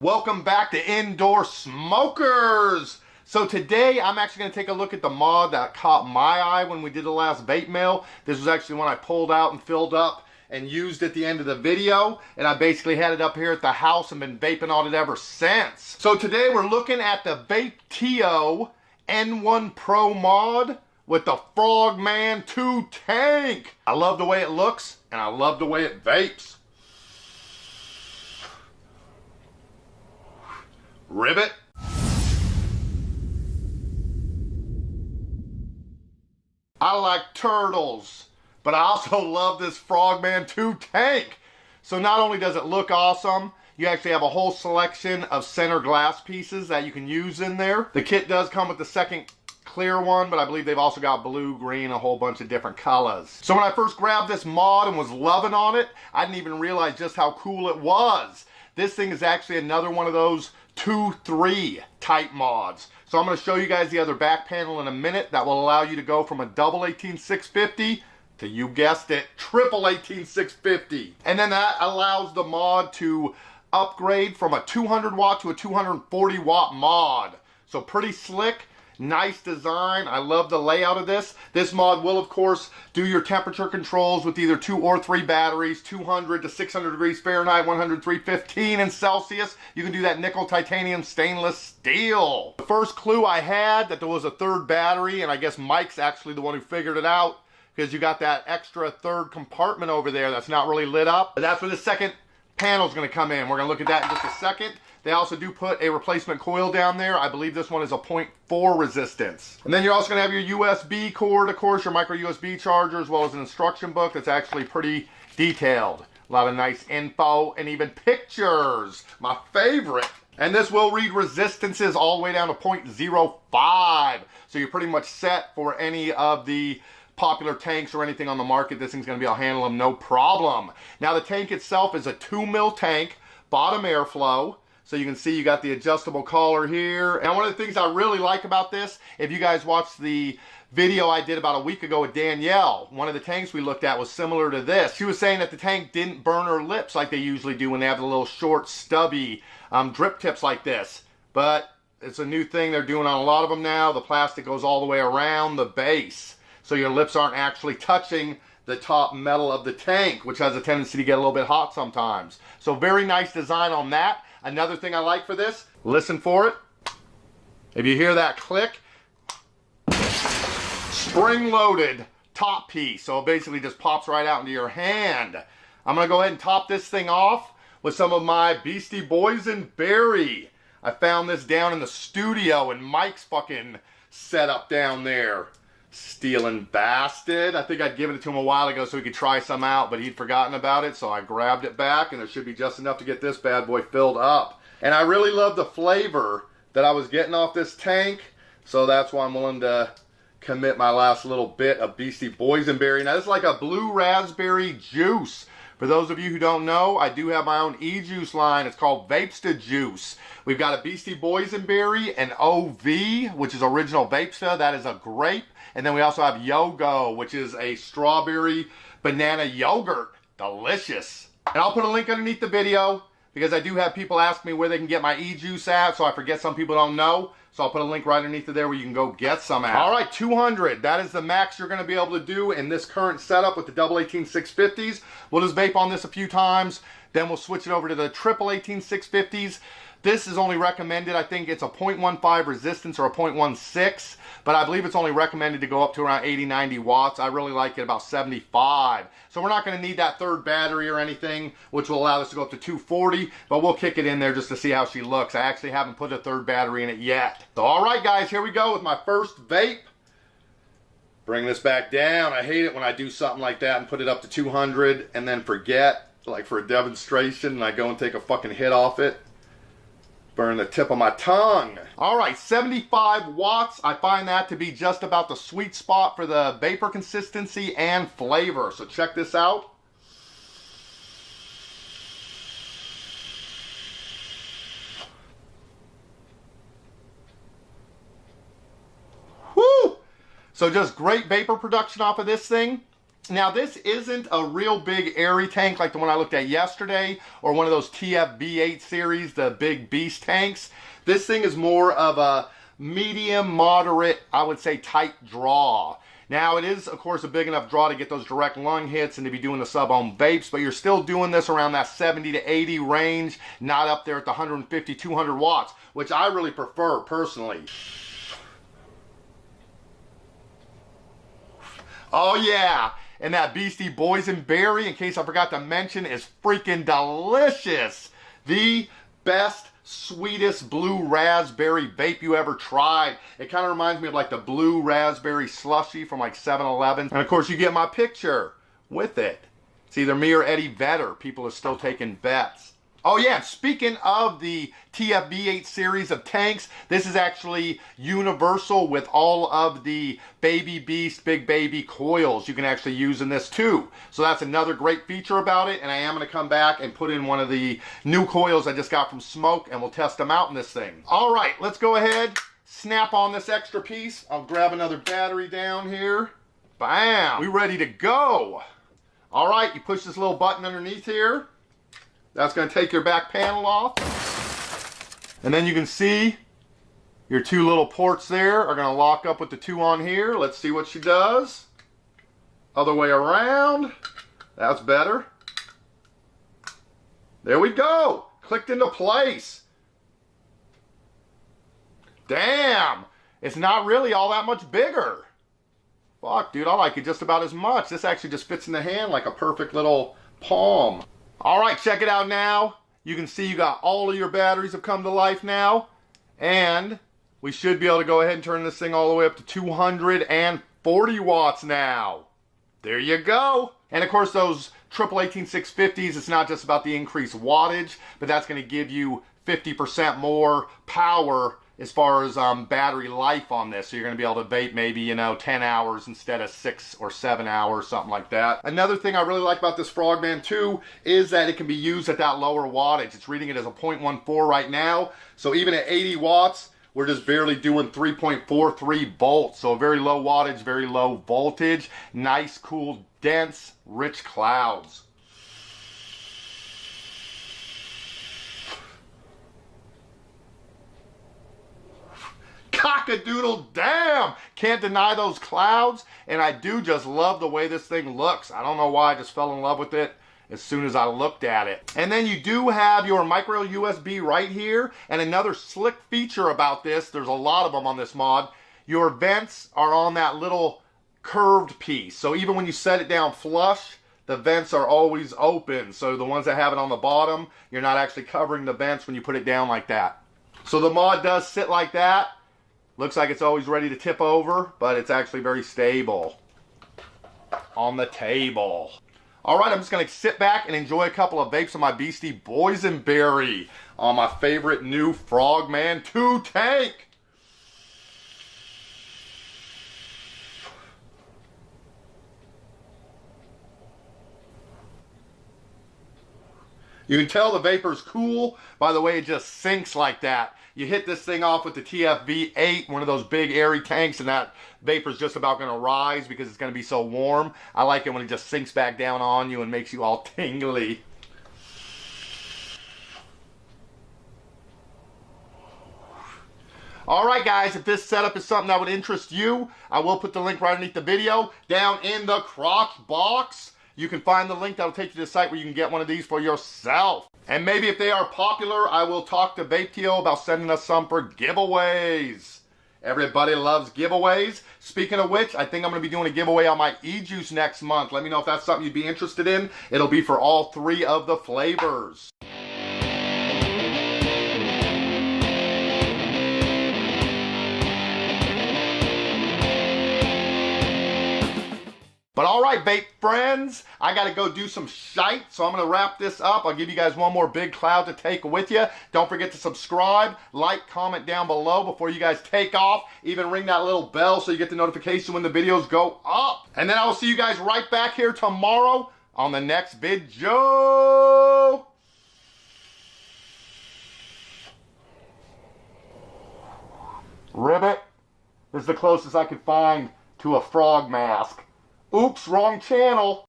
Welcome back to Indoor Smokers. So today I'm actually going to take a look at the mod that caught my eye when we did the last vape mail. This was actually one I pulled out and filled up and used at the end of the video, and I basically had it up here at the house and been vaping on it ever since. So today we're looking at the VivaKita N1 Pro mod with the Frogman 2 tank. I love the way it looks and I love the way it vapes. Ribbit. I like turtles, but I also love this Frogman 2 tank. So not only does it look awesome, you actually have a whole selection of center glass pieces that you can use in there. The kit does come with the second clear one, but I believe they've also got blue, green, a whole bunch of different colors. So when I first grabbed this mod and was loving on it, I didn't even realize just how cool it was. This thing is actually another one of those 2-3 type mods. So I'm going to show you guys the other back panel in a minute that will allow you to go from a double 18650 to, you guessed it, triple 18650. And then that allows the mod to upgrade from a 200 watt to a 240 watt mod. So pretty slick. Nice design. I love the layout of this. This mod will, of course, do your temperature controls with either 2 or 3 batteries, 200 to 600 degrees Fahrenheit, 100 to 315 in Celsius. You can do that nickel, titanium, stainless steel. The first clue I had that there was a third battery, and I guess Mike's actually the one who figured it out, because you got that extra third compartment over there that's not really lit up. But that's where the second panel's going to come in. We're going to look at that in just a second. They also do put a replacement coil down there. I believe this one is a 0.4 resistance. And then you're also going to have your USB cord, of course, your micro USB charger, as well as an instruction book that's actually pretty detailed. A lot of nice info and even pictures. My favorite. And this will read resistances all the way down to 0.05. So you're pretty much set for any of the popular tanks or anything on the market. This thing's going to be able to handle them no problem. Now the tank itself is a 2 mil tank, bottom airflow. So you can see you got the adjustable collar here. And one of the things I really like about this, if you guys watched the video I did about a week ago with Danielle, one of the tanks we looked at was similar to this. She was saying that the tank didn't burn her lips like they usually do when they have the little short, stubby drip tips like this. But it's a new thing they're doing on a lot of them now. The plastic goes all the way around the base, so your lips aren't actually touching the top metal of the tank, which has a tendency to get a little bit hot sometimes. So very nice design on that. Another thing I like for this, listen for it. If you hear that click, spring-loaded top piece. So it basically just pops right out into your hand. I'm going to go ahead and top this thing off with some of my Beastie Boys and Berry. I found this down in the studio in Mike's fucking setup down there. Stealing bastard. I think I'd given it to him a while ago so he could try some out, but he'd forgotten about it, so I grabbed it back, and there should be just enough to get this bad boy filled up. And I really love the flavor that I was getting off this tank, so that's why I'm willing to commit my last little bit of Beastie Boys and Berry. Now this is like a blue raspberry juice. For those of you who don't know, I do have my own e-juice line. It's called Vapesta Juice. We've got a Beastie Boys and Berry, an OV, which is original Vapesta. That is a grape. And then we also have Yogo, which is a strawberry banana yogurt. Delicious. And I'll put a link underneath the video because I do have people ask me where they can get my e-juice at, so I forget some people don't know. So I'll put a link right underneath of there where you can go get some at. All right, 200. That is the max you're going to be able to do in this current setup with the double 18650s. We'll just vape on this a few times. Then we'll switch it over to the triple 18650s. This is only recommended, I think it's a 0.15 resistance or a 0.16, but I believe it's only recommended to go up to around 80-90 watts. I really like it about 75. So we're not going to need that third battery or anything, which will allow us to go up to 240, but we'll kick it in there just to see how she looks. I actually haven't put a third battery in it yet. So all right, guys, here we go with my first vape. Bring this back down. I hate it when I do something like that and put it up to 200 and then forget, like for a demonstration, and I go and take a fucking hit off it. Burn the tip of my tongue. All right, 75 watts. I find that to be just about the sweet spot for the vapor consistency and flavor. So check this out. Woo! So just great vapor production off of this thing. Now this isn't a real big airy tank like the one I looked at yesterday, or one of those TF-V8 series, the big beast tanks. This thing is more of a medium, moderate, I would say tight draw. Now it is, of course, a big enough draw to get those direct lung hits and to be doing the sub-ohm vapes, but you're still doing this around that 70 to 80 range, not up there at the 150, 200 watts, which I really prefer personally. Oh yeah, and that Beastie Boysenberry, in case I forgot to mention, is freaking delicious. The best, sweetest blue raspberry vape you ever tried. It kind of reminds me of like the blue raspberry slushy from like 7-Eleven. And of course you get my picture with it. It's either me or Eddie Vedder. People are still taking bets. Oh yeah, speaking of the TF-V8 series of tanks, this is actually universal with all of the Baby Beast Big Baby coils you can actually use in this too. So that's another great feature about it, and I am going to come back and put in one of the new coils I just got from Smoke, and we'll test them out in this thing. All right, let's go ahead, snap on this extra piece. I'll grab another battery down here. Bam! We ready to go. All right, you push this little button underneath here. That's going to take your back panel off. And then you can see your two little ports there are going to lock up with the two on here. Let's see what she does. Other way around. That's better. There we go. Clicked into place. Damn. It's not really all that much bigger. Fuck, dude, I like it just about as much. This actually just fits in the hand like a perfect little palm. All right, check it out now. You can see you got all of your batteries have come to life now. And we should be able to go ahead and turn this thing all the way up to 240 watts now. There you go. And of course, those 18650s, it's not just about the increased wattage, but that's going to give you 50% more power as far as battery life on this. So you're going to be able to vape maybe, 10 hours instead of 6 or 7 hours, something like that. Another thing I really like about this Frogman too is that it can be used at that lower wattage. It's reading it as a 0.14 right now. So even at 80 watts, we're just barely doing 3.43 volts. So very low wattage, very low voltage. Nice, cool, dense, rich clouds. Cock-a-doodle damn! Can't deny those clouds, and I do just love the way this thing looks. I don't know why, I just fell in love with it as soon as I looked at it. And then you do have your micro USB right here, and another slick feature about this, there's a lot of them on this mod, your vents are on that little curved piece. So even when you set it down flush, the vents are always open. So the ones that have it on the bottom, you're not actually covering the vents when you put it down like that. So the mod does sit like that. Looks like it's always ready to tip over, but it's actually very stable on the table. All right, I'm just going to sit back and enjoy a couple of vapes of my Beastie Boysenberry on my favorite new Frogman 2 tank. You can tell the vapor's cool by the way it just sinks like that. You hit this thing off with the TF-V8, one of those big airy tanks, and that vapor's just about going to rise because it's going to be so warm. I like it when it just sinks back down on you and makes you all tingly. Alright guys, if this setup is something that would interest you, I will put the link right underneath the video down in the crotch box. You can find the link that'll take you to the site where you can get one of these for yourself. And maybe if they are popular, I will talk to VapeTO about sending us some for giveaways. Everybody loves giveaways. Speaking of which, I think I'm going to be doing a giveaway on my e-juice next month. Let me know if that's something you'd be interested in. It'll be for all 3 of the flavors. But all right, vape friends, I got to go do some shite, so I'm going to wrap this up. I'll give you guys one more big cloud to take with you. Don't forget to subscribe, like, comment down below before you guys take off. Even ring that little bell so you get the notification when the videos go up. And then I will see you guys right back here tomorrow on the next video. Ribbit is the closest I could find to a frog mask. Oops, wrong channel.